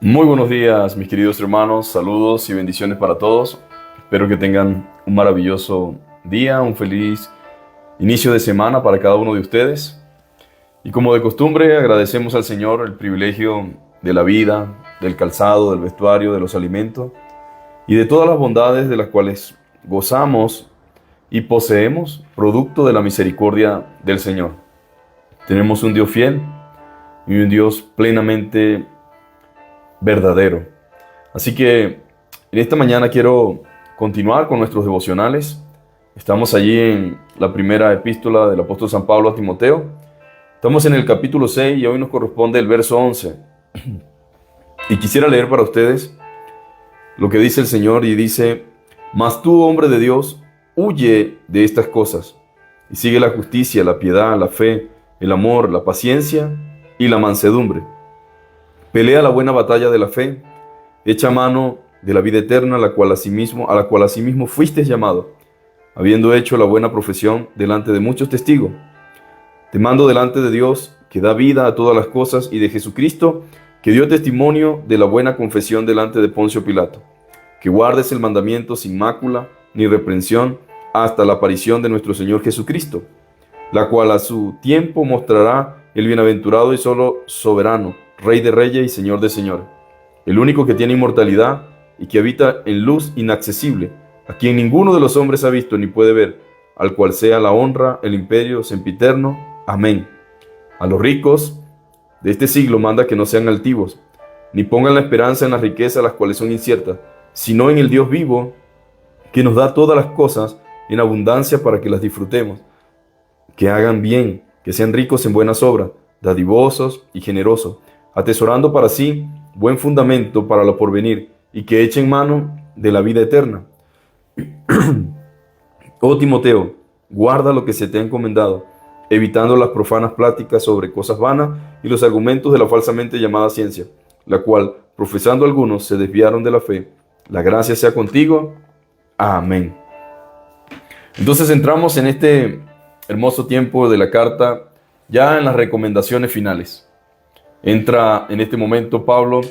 Muy buenos días, mis queridos hermanos. Saludos y bendiciones para todos. Espero que tengan un maravilloso día, un feliz inicio de semana para cada uno de ustedes. Y como de costumbre, agradecemos al Señor el privilegio de la vida, del calzado, del vestuario, de los alimentos y de todas las bondades de las cuales gozamos y poseemos, producto de la misericordia del Señor. Tenemos un Dios fiel y un Dios plenamente verdadero. Así que en esta mañana quiero continuar con nuestros devocionales. Estamos allí en la primera epístola del apóstol San Pablo a Timoteo. Estamos en el capítulo 6 y hoy nos corresponde el verso 11. Y quisiera leer para ustedes lo que dice el Señor y dice: Mas tú, hombre de Dios, huye de estas cosas y sigue la justicia, la piedad, la fe, el amor, la paciencia y la mansedumbre. Pelea la buena batalla de la fe, echa mano de la vida eterna, a la cual asimismo fuiste llamado, habiendo hecho la buena profesión delante de muchos testigos. Te mando delante de Dios, que da vida a todas las cosas, y de Jesucristo, que dio testimonio de la buena confesión delante de Poncio Pilato, que guardes el mandamiento sin mácula ni reprensión hasta la aparición de nuestro Señor Jesucristo, la cual a su tiempo mostrará el bienaventurado y solo soberano, Rey de reyes y Señor de señores, el único que tiene inmortalidad y que habita en luz inaccesible, a quien ninguno de los hombres ha visto ni puede ver, al cual sea la honra, el imperio sempiterno. Amén. A los ricos de este siglo manda que no sean altivos, ni pongan la esperanza en las riquezas, las cuales son inciertas, sino en el Dios vivo, que nos da todas las cosas en abundancia para que las disfrutemos. Que hagan bien, que sean ricos en buenas obras, dadivosos y generosos, atesorando para sí buen fundamento para lo porvenir, y que echen mano de la vida eterna. Oh Timoteo, guarda lo que se te ha encomendado, evitando las profanas pláticas sobre cosas vanas y los argumentos de la falsamente llamada ciencia, la cual, profesando algunos, se desviaron de la fe. La gracia sea contigo. Amén. Entonces entramos en este hermoso tiempo de la carta, ya en las recomendaciones finales. Entra en este momento Pablo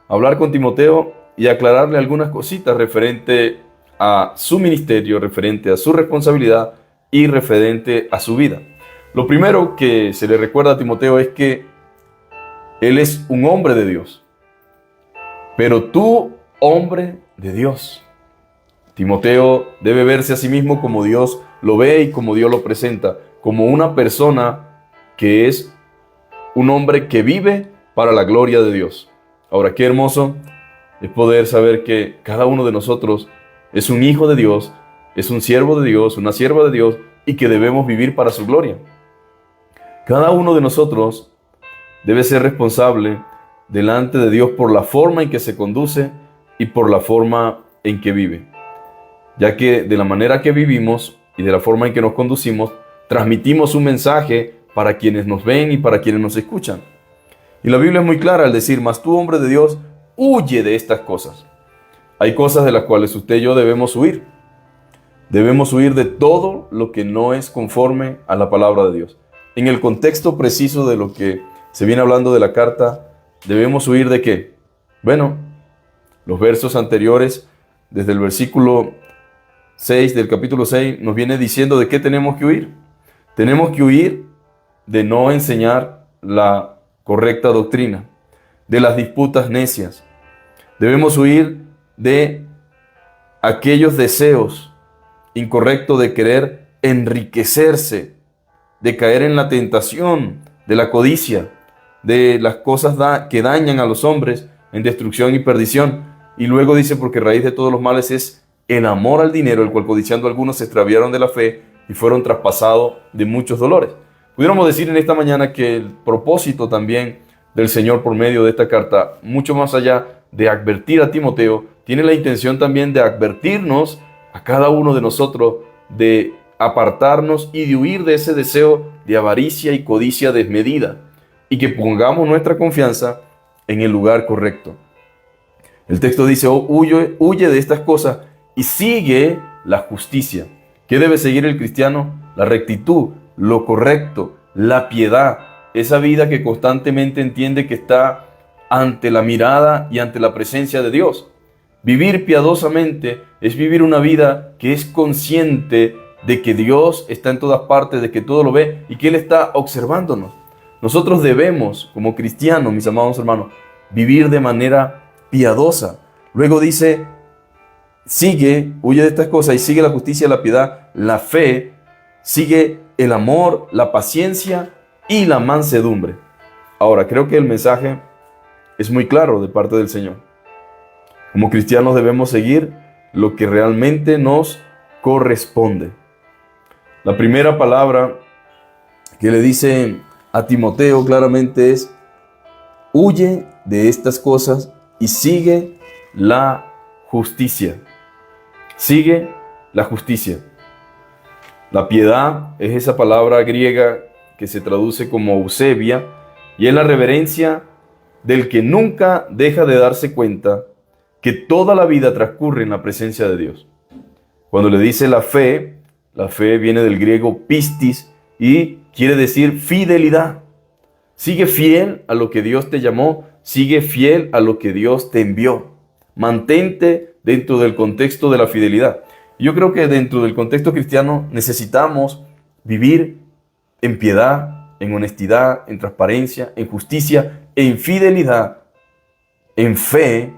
a hablar con Timoteo y a aclararle algunas cositas referente a su ministerio, referente a su responsabilidad y referente a su vida. Lo primero que se le recuerda a Timoteo es que él es un hombre de Dios. Pero tú, hombre de Dios. Timoteo debe verse a sí mismo como Dios lo ve y como Dios lo presenta, como una persona que es un hombre que vive para la gloria de Dios. Ahora, qué hermoso es poder saber que cada uno de nosotros es un hijo de Dios, es un siervo de Dios, una sierva de Dios, y que debemos vivir para su gloria. Cada uno de nosotros debe ser responsable delante de Dios por la forma en que se conduce y por la forma en que vive, ya que de la manera que vivimos y de la forma en que nos conducimos, transmitimos un mensaje para quienes nos ven y para quienes nos escuchan. Y la Biblia es muy clara al decir: mas tú, hombre de Dios, huye de estas cosas. Hay cosas de las cuales usted y yo debemos huir. Debemos huir de todo lo que no es conforme a la palabra de Dios. En el contexto preciso de lo que se viene hablando de la carta, ¿debemos huir de qué? Bueno, los versos anteriores, desde el versículo 6 del capítulo 6, nos viene diciendo de qué tenemos que huir. Tenemos que huir de no enseñar la correcta doctrina, de las disputas necias. Debemos huir de aquellos deseos incorrectos de querer enriquecerse, de caer en la tentación, de la codicia, de las cosas que dañan a los hombres en destrucción y perdición. Y luego dice: porque raíz de todos los males es el amor al dinero, el cual codiciando algunos se extraviaron de la fe y fueron traspasados de muchos dolores. Pudiéramos decir en esta mañana que el propósito también del Señor por medio de esta carta, mucho más allá de advertir a Timoteo, tiene la intención también de advertirnos a cada uno de nosotros de apartarnos y de huir de ese deseo de avaricia y codicia desmedida, y que pongamos nuestra confianza en el lugar correcto. El texto dice: oh, huye de estas cosas y sigue la justicia. ¿Qué debe seguir el cristiano? La rectitud, lo correcto, la piedad, esa vida que constantemente entiende que está ante la mirada y ante la presencia de Dios. Vivir piadosamente es vivir una vida que es consciente de que Dios está en todas partes, de que todo lo ve y que Él está observándonos. Nosotros debemos, como cristianos, mis amados hermanos, vivir de manera piadosa. Luego dice, sigue, huye de estas cosas y sigue la justicia, la piedad, la fe, sigue el amor, la paciencia y la mansedumbre. Ahora, creo que el mensaje es muy claro de parte del Señor. Como cristianos debemos seguir lo que realmente nos corresponde. La primera palabra que le dice a Timoteo claramente es: huye de estas cosas y sigue la justicia. Sigue la justicia. La piedad es esa palabra griega que se traduce como eusebia y es la reverencia del que nunca deja de darse cuenta que toda la vida transcurre en la presencia de Dios. Cuando le dice la fe viene del griego pistis y quiere decir fidelidad. Sigue fiel a lo que Dios te llamó, sigue fiel a lo que Dios te envió. Mantente dentro del contexto de la fidelidad. Yo creo que dentro del contexto cristiano necesitamos vivir en piedad, en honestidad, en transparencia, en justicia, en fidelidad, en fe,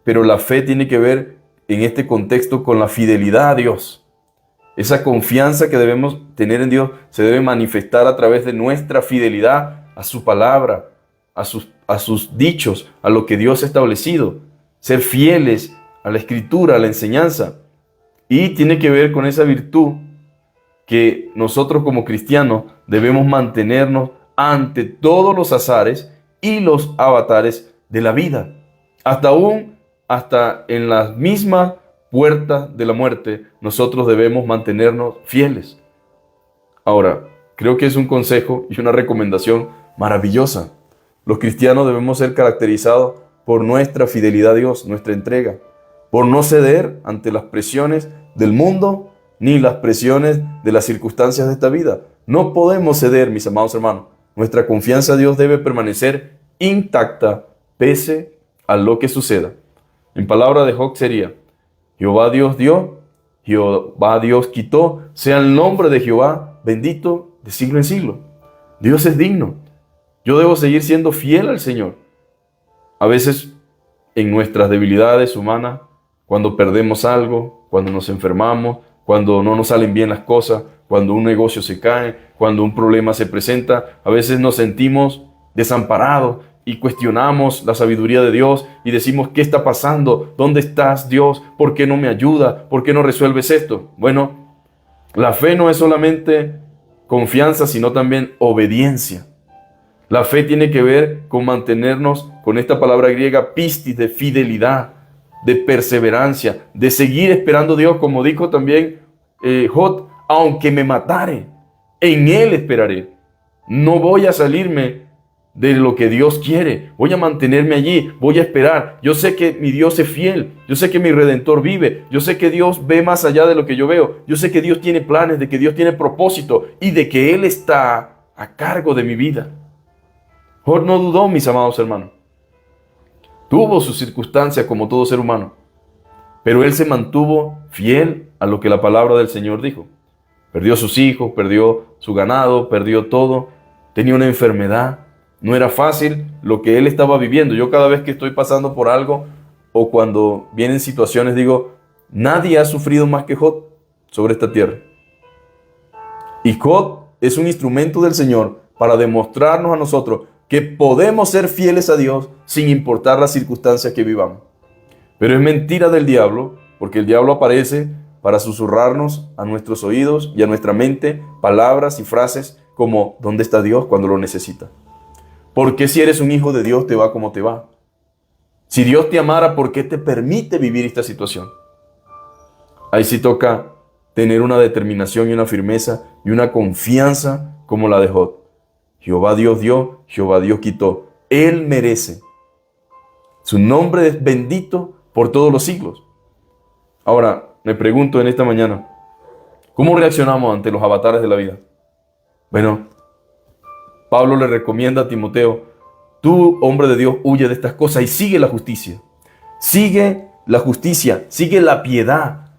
pero la fe tiene que ver en este contexto con la fidelidad a Dios. Esa confianza que debemos tener en Dios se debe manifestar a través de nuestra fidelidad a su palabra, a sus dichos, a lo que Dios ha establecido. Ser fieles a la Escritura, a la enseñanza. Y tiene que ver con esa virtud que nosotros como cristianos debemos mantenernos ante todos los azares y los avatares de la vida. Hasta en las mismas puertas de la muerte, nosotros debemos mantenernos fieles. Ahora, creo que es un consejo y una recomendación maravillosa. Los cristianos debemos ser caracterizados por nuestra fidelidad a Dios, nuestra entrega, por no ceder ante las presiones del mundo ni las presiones de las circunstancias de esta vida. No podemos ceder, mis amados hermanos. Nuestra confianza a Dios debe permanecer intacta pese a lo que suceda. En palabra de Job sería: Jehová Dios dio, Jehová Dios quitó, sea el nombre de Jehová bendito de siglo en siglo. Dios es digno. Yo debo seguir siendo fiel al Señor. A veces en nuestras debilidades humanas, cuando perdemos algo, cuando nos enfermamos, cuando no nos salen bien las cosas, cuando un negocio se cae, cuando un problema se presenta, a veces nos sentimos desamparados y cuestionamos la sabiduría de Dios y decimos: ¿qué está pasando? ¿Dónde estás, Dios? ¿Por qué no me ayuda? ¿Por qué no resuelves esto? Bueno, la fe no es solamente confianza, sino también obediencia. La fe tiene que ver con mantenernos con esta palabra griega pistis, de fidelidad, de perseverancia, de seguir esperando a Dios, como dijo también Job: aunque me matare, en Él esperaré. No voy a salirme de lo que Dios quiere, voy a mantenerme allí, voy a esperar. Yo sé que mi Dios es fiel, yo sé que mi Redentor vive, yo sé que Dios ve más allá de lo que yo veo, yo sé que Dios tiene planes, de que Dios tiene propósito y de que Él está a cargo de mi vida. Job no dudó, mis amados hermanos. Tuvo sus circunstancias como todo ser humano, pero él se mantuvo fiel a lo que la palabra del Señor dijo. Perdió a sus hijos, perdió su ganado, perdió todo, tenía una enfermedad. No era fácil lo que él estaba viviendo. Yo cada vez que estoy pasando por algo o cuando vienen situaciones digo: nadie ha sufrido más que Job sobre esta tierra. Y Job es un instrumento del Señor para demostrarnos a nosotros que podemos ser fieles a Dios sin importar las circunstancias que vivamos. Pero es mentira del diablo, porque el diablo aparece para susurrarnos a nuestros oídos y a nuestra mente palabras y frases como: ¿dónde está Dios cuando lo necesita? ¿Por qué si eres un hijo de Dios te va como te va? Si Dios te amara, ¿por qué te permite vivir esta situación? Ahí sí toca tener una determinación y una firmeza y una confianza como la de Job. Jehová Dios dio, Jehová Dios quitó. Él merece. Su nombre es bendito por todos los siglos. Ahora, me pregunto en esta mañana, ¿cómo reaccionamos ante los avatares de la vida? Bueno, Pablo le recomienda a Timoteo: tú, hombre de Dios, huye de estas cosas y sigue la justicia. Sigue la justicia, sigue la piedad.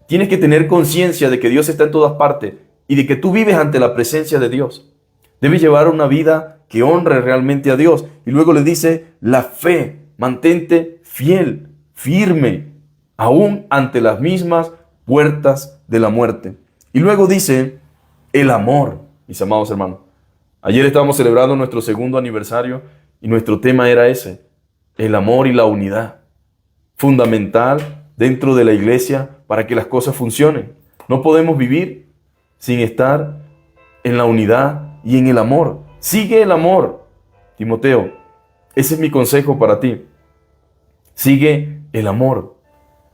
Tienes que tener conciencia de que Dios está en todas partes y de que tú vives ante la presencia de Dios. Debes llevar una vida que honre realmente a Dios. Y luego le dice, la fe, mantente fiel, firme, aún ante las mismas puertas de la muerte. Y luego dice, el amor, mis amados hermanos. Ayer estábamos celebrando nuestro segundo aniversario y nuestro tema era ese, el amor y la unidad. Fundamental dentro de la iglesia para que las cosas funcionen. No podemos vivir sin estar en la unidad y en el amor. Sigue el amor, Timoteo. Ese es mi consejo para ti. Sigue el amor.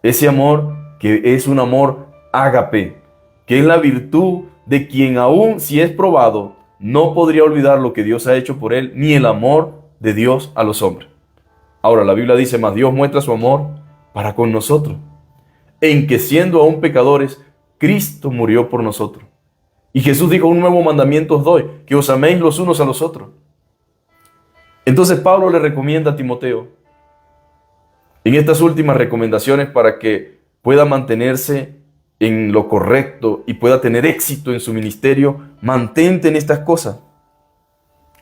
Ese amor que es un amor ágape, que es la virtud de quien aún si es probado, no podría olvidar lo que Dios ha hecho por él, ni el amor de Dios a los hombres. Ahora la Biblia dice, mas Dios muestra su amor para con nosotros, en que siendo aún pecadores, Cristo murió por nosotros. Y Jesús dijo, un nuevo mandamiento os doy, que os améis los unos a los otros. Entonces Pablo le recomienda a Timoteo, en estas últimas recomendaciones para que pueda mantenerse en lo correcto y pueda tener éxito en su ministerio, mantente en estas cosas.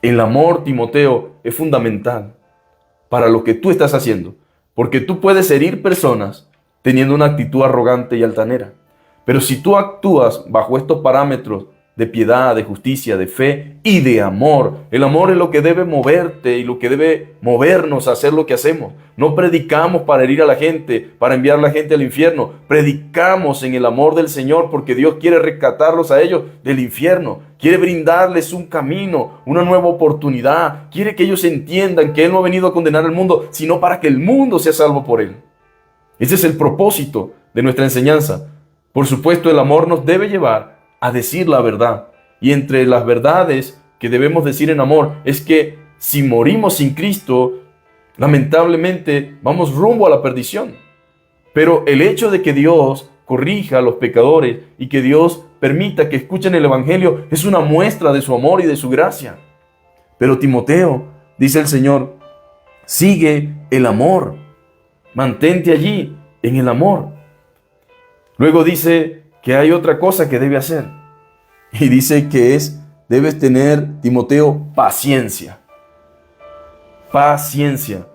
El amor, Timoteo, es fundamental para lo que tú estás haciendo, porque tú puedes herir personas teniendo una actitud arrogante y altanera. Pero si tú actúas bajo estos parámetros de piedad, de justicia, de fe y de amor, el amor es lo que debe moverte y lo que debe movernos a hacer lo que hacemos. No predicamos para herir a la gente, para enviar a la gente al infierno. Predicamos en el amor del Señor porque Dios quiere rescatarlos a ellos del infierno. Quiere brindarles un camino, una nueva oportunidad. Quiere que ellos entiendan que Él no ha venido a condenar al mundo, sino para que el mundo sea salvo por Él. Ese es el propósito de nuestra enseñanza. Por supuesto, el amor nos debe llevar a decir la verdad. Y entre las verdades que debemos decir en amor es que si morimos sin Cristo, lamentablemente vamos rumbo a la perdición. Pero el hecho de que Dios corrija a los pecadores y que Dios permita que escuchen el Evangelio es una muestra de su amor y de su gracia. Pero Timoteo, dice el Señor, sigue el amor. Mantente allí en el amor. Luego dice que hay otra cosa que debe hacer. Y dice que debes tener, Timoteo, paciencia. Paciencia.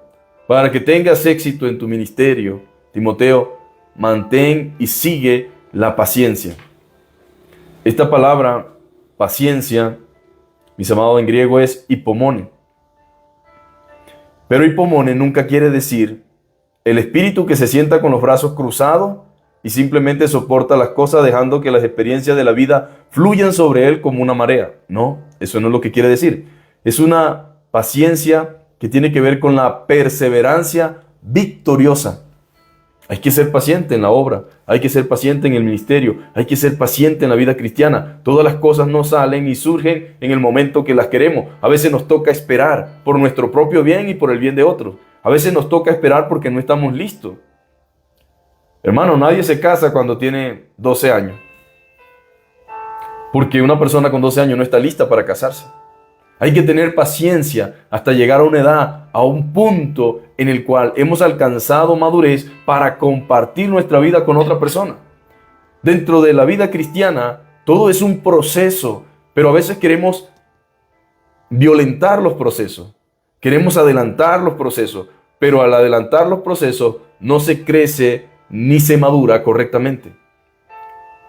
Para que tengas éxito en tu ministerio, Timoteo, mantén y sigue la paciencia. Esta palabra, paciencia, mis amados, en griego es hipomone. Pero hipomone nunca quiere decir el espíritu que se sienta con los brazos cruzados y simplemente soporta las cosas dejando que las experiencias de la vida fluyan sobre él como una marea. No, eso no es lo que quiere decir. Es una paciencia que tiene que ver con la perseverancia victoriosa. Hay que ser paciente en la obra, hay que ser paciente en el ministerio, hay que ser paciente en la vida cristiana. Todas las cosas no salen y surgen en el momento que las queremos. A veces nos toca esperar por nuestro propio bien y por el bien de otros. A veces nos toca esperar porque no estamos listos. Hermano, nadie se casa cuando tiene 12 años. Porque una persona con 12 años no está lista para casarse. Hay que tener paciencia hasta llegar a una edad, a un punto en el cual hemos alcanzado madurez para compartir nuestra vida con otra persona. Dentro de la vida cristiana, todo es un proceso, pero a veces queremos violentar los procesos. Queremos adelantar los procesos, pero al adelantar los procesos no se crece ni se madura correctamente.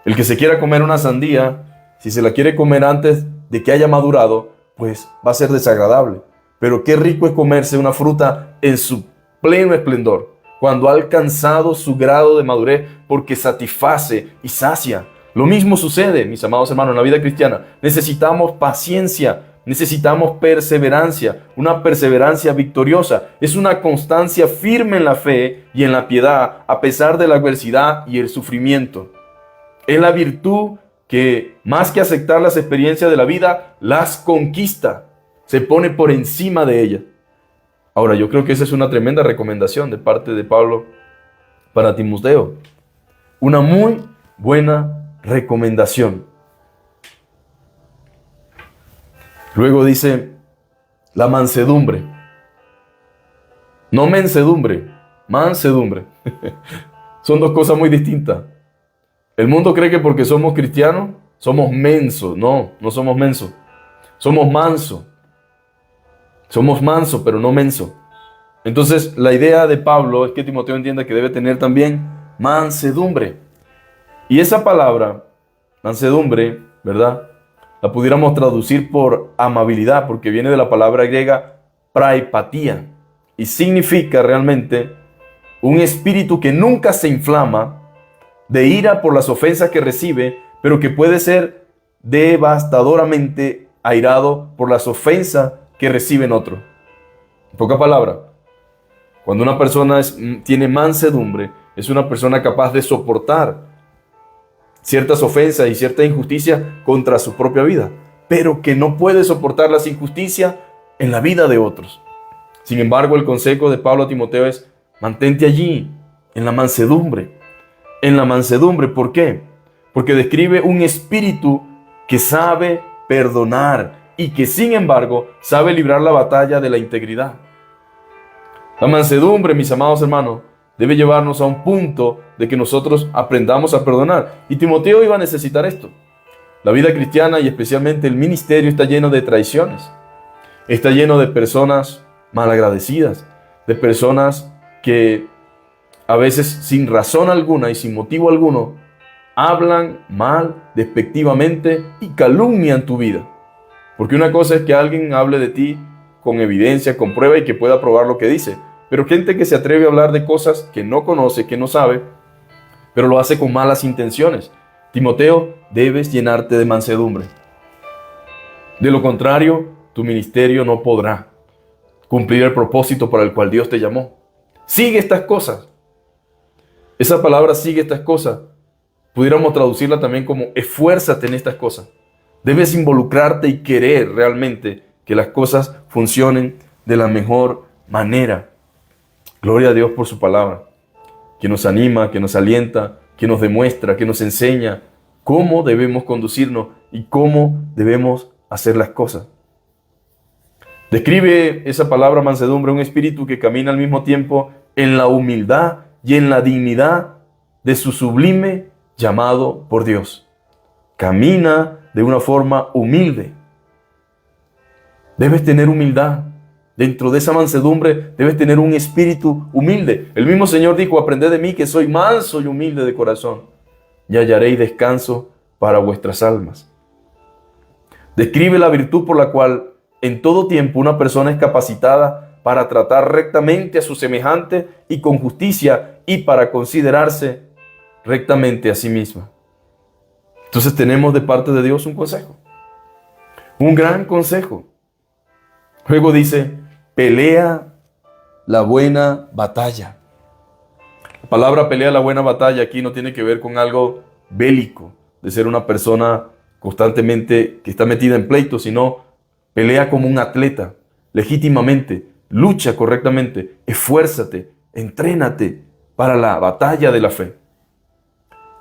El que se quiera comer una sandía, si se la quiere comer antes de que haya madurado, pues va a ser desagradable. Pero qué rico es comerse una fruta en su pleno esplendor, cuando ha alcanzado su grado de madurez, porque satisface y sacia. Lo mismo sucede, mis amados hermanos, en la vida cristiana. Necesitamos paciencia, necesitamos perseverancia, una perseverancia victoriosa. Es una constancia firme en la fe y en la piedad, a pesar de la adversidad y el sufrimiento. Es la virtud que, más que aceptar las experiencias de la vida, las conquista, se pone por encima de ellas. Ahora, yo creo que esa es una tremenda recomendación de parte de Pablo para Timoteo. Una muy buena recomendación. Luego dice la mansedumbre. No mensedumbre, mansedumbre. Son dos cosas muy distintas. El mundo cree que porque somos cristianos, somos mensos. No, no somos mensos. Somos mansos. Somos mansos, pero no mensos. Entonces, la idea de Pablo es que Timoteo entienda que debe tener también mansedumbre. Y esa palabra, mansedumbre, ¿verdad? La pudiéramos traducir por amabilidad, porque viene de la palabra griega praipatía y significa realmente un espíritu que nunca se inflama de ira por las ofensas que recibe, pero que puede ser devastadoramente airado por las ofensas que reciben otros. En pocas palabras, cuando una persona tiene mansedumbre, es una persona capaz de soportar ciertas ofensas y cierta injusticia contra su propia vida, pero que no puede soportar las injusticias en la vida de otros. Sin embargo, el consejo de Pablo a Timoteo es: mantente allí, en la mansedumbre. En la mansedumbre, ¿por qué? Porque describe un espíritu que sabe perdonar y que sin embargo sabe librar la batalla de la integridad. La mansedumbre, mis amados hermanos, debe llevarnos a un punto de que nosotros aprendamos a perdonar. Y Timoteo iba a necesitar esto. La vida cristiana y especialmente el ministerio está lleno de traiciones. Está lleno de personas malagradecidas, de personas que a veces sin razón alguna y sin motivo alguno hablan mal, despectivamente y calumnian tu vida. Porque una cosa es que alguien hable de ti con evidencia, con prueba y que pueda probar lo que dice. Pero gente que se atreve a hablar de cosas que no conoce, que no sabe, pero lo hace con malas intenciones. Timoteo, debes llenarte de mansedumbre. De lo contrario, tu ministerio no podrá cumplir el propósito para el cual Dios te llamó. Sigue estas cosas. Esa palabra sigue estas cosas. Pudiéramos traducirla también como esfuérzate en estas cosas. Debes involucrarte y querer realmente que las cosas funcionen de la mejor manera. Gloria a Dios por su palabra, que nos anima, que nos alienta, que nos demuestra, que nos enseña cómo debemos conducirnos y cómo debemos hacer las cosas. Describe esa palabra mansedumbre un espíritu que camina al mismo tiempo en la humildad y en la dignidad de su sublime llamado por Dios. Camina de una forma humilde. Debes tener humildad. Dentro de esa mansedumbre debes tener un espíritu humilde. El mismo Señor dijo: aprended de mí que soy manso y humilde de corazón, y hallaréis descanso para vuestras almas. Describe la virtud por la cual en todo tiempo una persona es capacitada para tratar rectamente a su semejante y con justicia y para considerarse rectamente a sí misma. Entonces tenemos de parte de Dios un consejo, un gran consejo. Luego dice: pelea la buena batalla. La palabra pelea la buena batalla aquí no tiene que ver con algo bélico, de ser una persona constantemente que está metida en pleitos, sino pelea como un atleta, legítimamente, lucha correctamente, esfuérzate, entrénate para la batalla de la fe.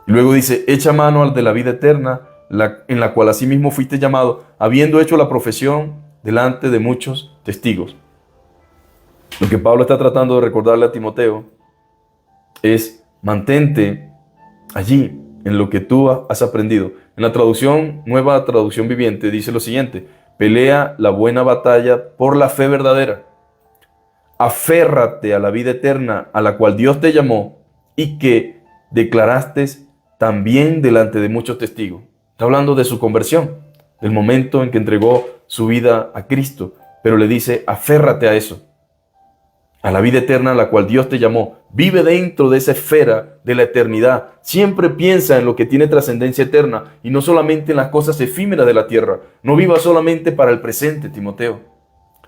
Y luego dice: echa mano al de la vida eterna, en la cual asimismo fuiste llamado, habiendo hecho la profesión delante de muchos testigos. Lo que Pablo está tratando de recordarle a Timoteo es: mantente allí en lo que tú has aprendido. En la traducción, Nueva Traducción Viviente, dice lo siguiente: pelea la buena batalla por la fe verdadera. Aférrate a la vida eterna a la cual Dios te llamó y que declaraste también delante de muchos testigos. Está hablando de su conversión, del momento en que entregó su vida a Cristo, pero le dice: aférrate a eso, a la vida eterna a la cual Dios te llamó. Vive dentro de esa esfera de la eternidad. Siempre piensa en lo que tiene trascendencia eterna y no solamente en las cosas efímeras de la tierra. No vivas solamente para el presente, Timoteo.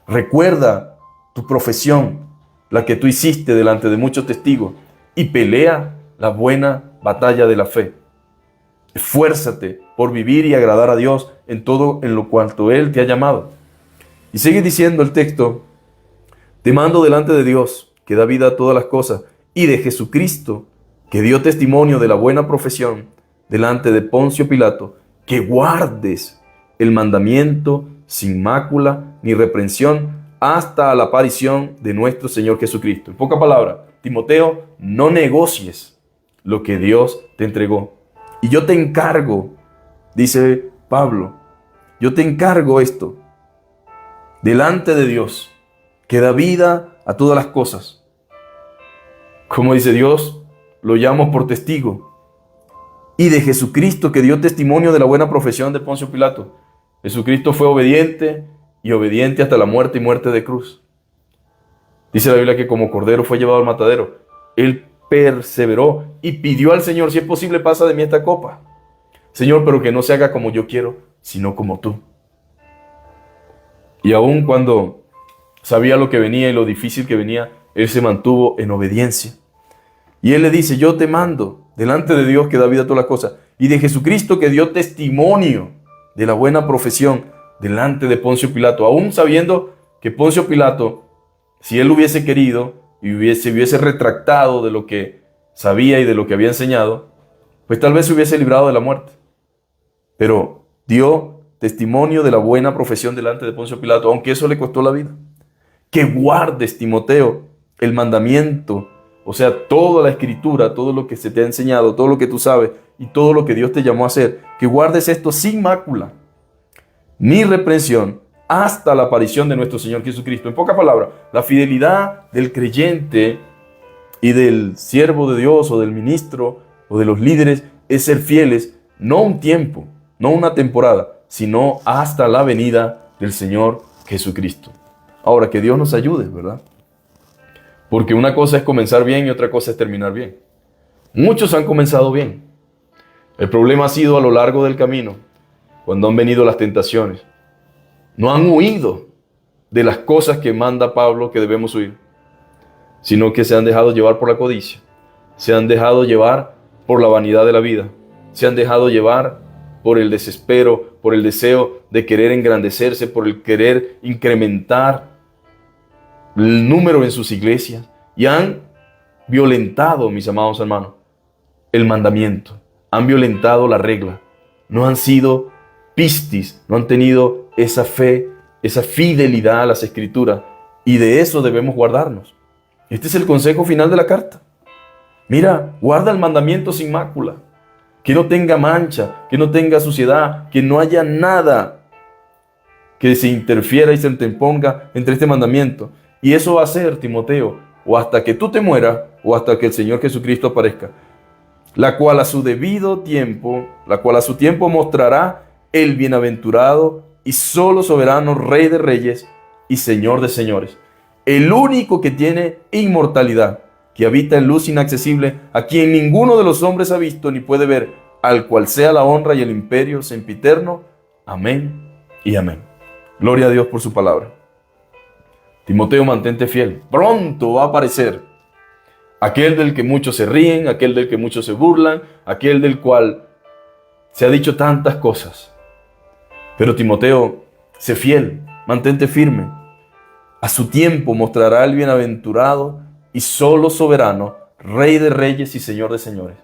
Recuerda tu profesión, la que tú hiciste delante de muchos testigos, y pelea la buena batalla de la fe. Esfuérzate por vivir y agradar a Dios en todo en lo cuanto Él te ha llamado. Y sigue diciendo el texto: te mando delante de Dios, que da vida a todas las cosas, y de Jesucristo, que dio testimonio de la buena profesión, delante de Poncio Pilato, que guardes el mandamiento sin mácula ni reprensión hasta la aparición de nuestro Señor Jesucristo. En pocas palabras, Timoteo, no negocies lo que Dios te entregó. Y yo te encargo, dice Pablo, yo te encargo esto delante de Dios, que da vida a todas las cosas. Como dice Dios, lo llamo por testigo. Y de Jesucristo, que dio testimonio de la buena profesión de Poncio Pilato. Jesucristo fue obediente y obediente hasta la muerte y muerte de cruz. Dice la Biblia que como cordero fue llevado al matadero. Él perseveró y pidió al Señor, si es posible, pasa de mí esta copa. Señor, pero que no se haga como yo quiero, sino como tú. Y aun cuando sabía lo que venía y lo difícil que venía, Él se mantuvo en obediencia. Y Él le dice, yo te mando delante de Dios que da vida a todas las cosas, y de Jesucristo que dio testimonio de la buena profesión delante de Poncio Pilato, aún sabiendo que Poncio Pilato, si él hubiese querido y hubiese retractado de lo que sabía y de lo que había enseñado, pues tal vez se hubiese librado de la muerte. Pero dio testimonio de la buena profesión delante de Poncio Pilato, aunque eso le costó la vida. Que guardes, Timoteo, el mandamiento, o sea, toda la escritura, todo lo que se te ha enseñado, todo lo que tú sabes y todo lo que Dios te llamó a hacer, que guardes esto sin mácula, ni reprensión, hasta la aparición de nuestro Señor Jesucristo. En pocas palabras, la fidelidad del creyente y del siervo de Dios o del ministro o de los líderes es ser fieles, no un tiempo, no una temporada, sino hasta la venida del Señor Jesucristo. Ahora, que Dios nos ayude, ¿verdad? Porque una cosa es comenzar bien y otra cosa es terminar bien. Muchos han comenzado bien. El problema ha sido a lo largo del camino, cuando han venido las tentaciones. No han huido de las cosas que manda Pablo que debemos huir, sino que se han dejado llevar por la codicia, se han dejado llevar por la vanidad de la vida, se han dejado llevar por el desespero, por el deseo de querer engrandecerse, por el querer incrementar el número en sus iglesias, y han violentado, mis amados hermanos, el mandamiento, han violentado la regla, no han sido pistis, no han tenido esa fe, esa fidelidad a las escrituras, y de eso debemos guardarnos. Este es el consejo final de la carta. Mira, guarda el mandamiento sin mácula, que no tenga mancha, que no tenga suciedad, que no haya nada que se interfiera y se interponga entre este mandamiento. Y eso va a ser, Timoteo, o hasta que tú te mueras, o hasta que el Señor Jesucristo aparezca, la cual a su tiempo mostrará el bienaventurado y solo soberano Rey de reyes y Señor de señores, el único que tiene inmortalidad, que habita en luz inaccesible, a quien ninguno de los hombres ha visto ni puede ver, al cual sea la honra y el imperio sempiterno. Amén y amén. Gloria a Dios por su palabra. Timoteo, mantente fiel. Pronto va a aparecer aquel del que muchos se ríen, aquel del que muchos se burlan, aquel del cual se ha dicho tantas cosas. Pero Timoteo, sé fiel, mantente firme. A su tiempo mostrará el bienaventurado y solo soberano, Rey de reyes y Señor de señores.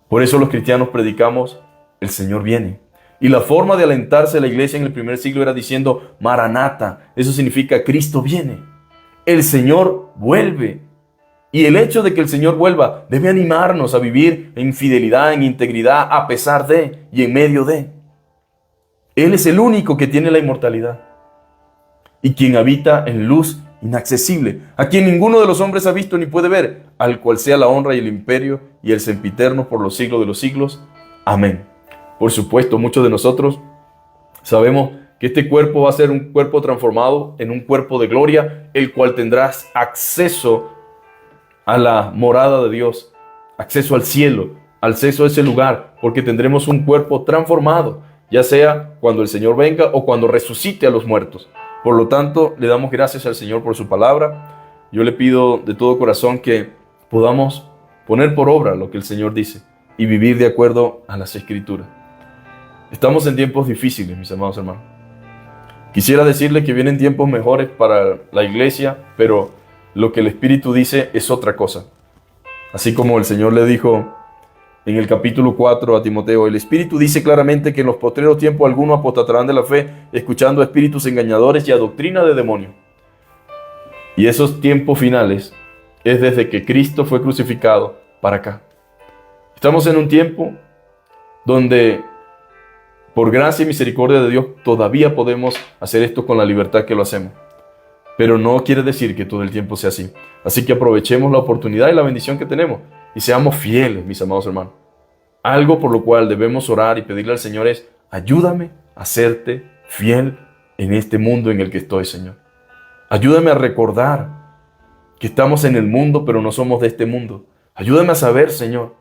Por eso los cristianos predicamos, el Señor viene. Y la forma de alentarse a la iglesia en el primer siglo era diciendo, Maranata. Eso significa, Cristo viene. El Señor vuelve. Y el hecho de que el Señor vuelva debe animarnos a vivir en fidelidad, en integridad, a pesar de y en medio de. Él es el único que tiene la inmortalidad y quien habita en luz inaccesible, a quien ninguno de los hombres ha visto ni puede ver, al cual sea la honra y el imperio y el sempiterno por los siglos de los siglos. Amén. Por supuesto, muchos de nosotros sabemos que este cuerpo va a ser un cuerpo transformado en un cuerpo de gloria, el cual tendrás acceso a la morada de Dios, acceso al cielo, acceso a ese lugar, porque tendremos un cuerpo transformado, ya sea cuando el Señor venga o cuando resucite a los muertos. Por lo tanto, le damos gracias al Señor por su palabra. Yo le pido de todo corazón que podamos poner por obra lo que el Señor dice y vivir de acuerdo a las Escrituras. Estamos en tiempos difíciles, mis amados hermanos. Quisiera decirle que vienen tiempos mejores para la iglesia, pero lo que el Espíritu dice es otra cosa. Así como el Señor le dijo en el capítulo 4 a Timoteo. El Espíritu dice claramente que en los postreros tiempos algunos apostatarán de la fe, escuchando a espíritus engañadores y a doctrina de demonios. Y esos tiempos finales es desde que Cristo fue crucificado para acá. Estamos en un tiempo donde, por gracia y misericordia de Dios, todavía podemos hacer esto con la libertad que lo hacemos. Pero no quiere decir que todo el tiempo sea así. Así que aprovechemos la oportunidad y la bendición que tenemos y seamos fieles, mis amados hermanos. Algo por lo cual debemos orar y pedirle al Señor es: ayúdame a serte fiel en este mundo en el que estoy, Señor. Ayúdame a recordar que estamos en el mundo, pero no somos de este mundo. Ayúdame a saber, Señor,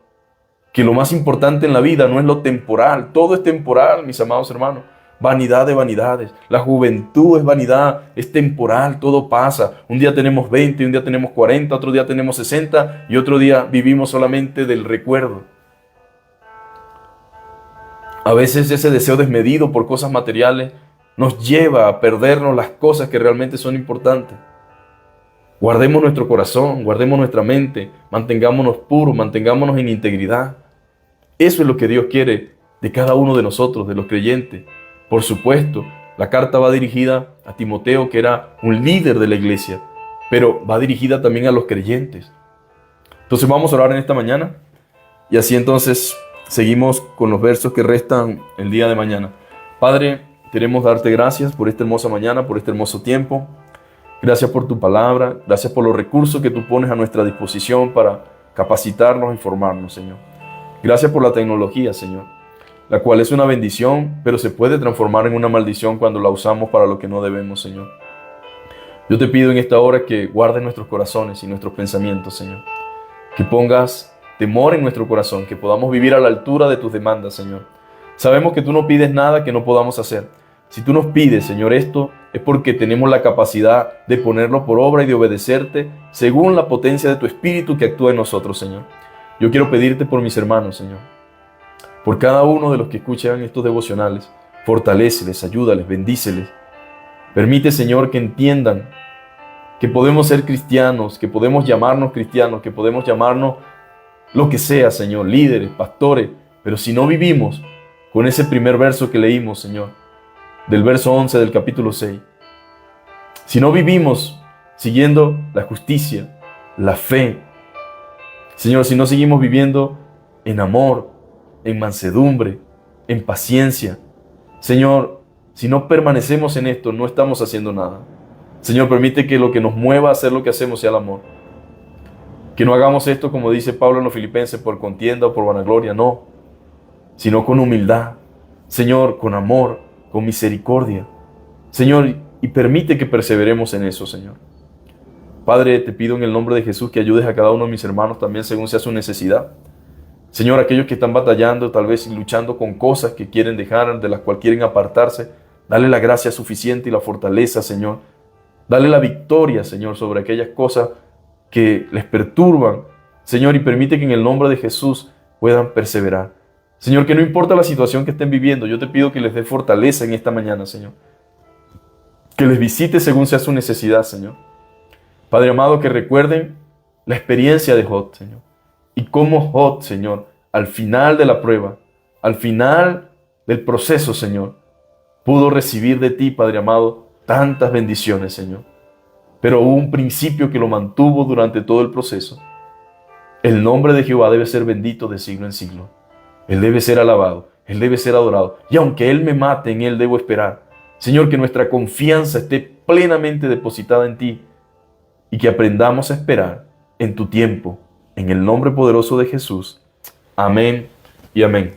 que lo más importante en la vida no es lo temporal. Todo es temporal, mis amados hermanos. Vanidad de vanidades. La juventud es vanidad, es temporal, todo pasa. Un día tenemos 20, un día tenemos 40, otro día tenemos 60 y otro día vivimos solamente del recuerdo. A veces ese deseo desmedido por cosas materiales nos lleva a perdernos las cosas que realmente son importantes. Guardemos nuestro corazón, guardemos nuestra mente, mantengámonos puros, mantengámonos en integridad. Eso es lo que Dios quiere de cada uno de nosotros, de los creyentes. Por supuesto, la carta va dirigida a Timoteo, que era un líder de la iglesia, pero va dirigida también a los creyentes. Entonces vamos a orar en esta mañana y así entonces seguimos con los versos que restan el día de mañana. Padre, queremos darte gracias por esta hermosa mañana, por este hermoso tiempo. Gracias por tu palabra, gracias por los recursos que tú pones a nuestra disposición para capacitarnos y formarnos, Señor. Gracias por la tecnología, Señor, la cual es una bendición, pero se puede transformar en una maldición cuando la usamos para lo que no debemos, Señor. Yo te pido en esta hora que guardes nuestros corazones y nuestros pensamientos, Señor. Que pongas temor en nuestro corazón, que podamos vivir a la altura de tus demandas, Señor. Sabemos que tú no pides nada que no podamos hacer. Si tú nos pides, Señor, esto es porque tenemos la capacidad de ponerlo por obra y de obedecerte según la potencia de tu Espíritu que actúa en nosotros, Señor. Yo quiero pedirte por mis hermanos, Señor. Por cada uno de los que escuchan estos devocionales, fortaléceles, ayúdales, bendíceles. Permite, Señor, que entiendan que podemos ser cristianos, que podemos llamarnos cristianos, que podemos llamarnos lo que sea, Señor, líderes, pastores, pero si no vivimos con ese primer verso que leímos, Señor, del verso 11 del capítulo 6, si no vivimos siguiendo la justicia, la fe, Señor, si no seguimos viviendo en amor, en mansedumbre, en paciencia, Señor, si no permanecemos en esto, no estamos haciendo nada. Señor, permite que lo que nos mueva a hacer lo que hacemos sea el amor. Que no hagamos esto, como dice Pablo en los Filipenses, por contienda o por vanagloria, no, sino con humildad, Señor, con amor, con misericordia, Señor, y permite que perseveremos en eso, Señor. Padre, te pido en el nombre de Jesús que ayudes a cada uno de mis hermanos también según sea su necesidad. Señor, aquellos que están batallando, tal vez luchando con cosas que quieren dejar, de las cuales quieren apartarse, dale la gracia suficiente y la fortaleza, Señor. Dale la victoria, Señor, sobre aquellas cosas que les perturban, Señor, y permite que en el nombre de Jesús puedan perseverar. Señor, que no importa la situación que estén viviendo, yo te pido que les dé fortaleza en esta mañana, Señor. Que les visite según sea su necesidad, Señor. Padre amado, que recuerden la experiencia de Job, Señor. Y cómo Job, Señor, al final de la prueba, al final del proceso, Señor, pudo recibir de ti, Padre amado, tantas bendiciones, Señor. Pero hubo un principio que lo mantuvo durante todo el proceso. El nombre de Jehová debe ser bendito de siglo en siglo. Él debe ser alabado, Él debe ser adorado. Y aunque Él me mate, en Él debo esperar. Señor, que nuestra confianza esté plenamente depositada en ti y que aprendamos a esperar en tu tiempo, en el nombre poderoso de Jesús. Amén y amén.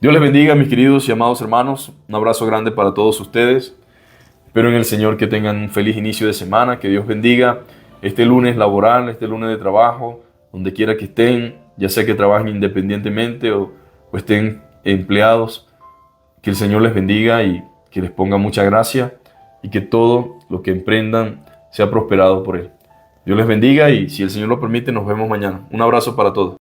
Dios les bendiga, mis queridos y amados hermanos. Un abrazo grande para todos ustedes. Espero en el Señor que tengan un feliz inicio de semana, que Dios bendiga este lunes laboral, este lunes de trabajo, donde quiera que estén, ya sea que trabajen independientemente o estén empleados, que el Señor les bendiga y que les ponga mucha gracia y que todo lo que emprendan sea prosperado por Él. Dios les bendiga y si el Señor lo permite, nos vemos mañana. Un abrazo para todos.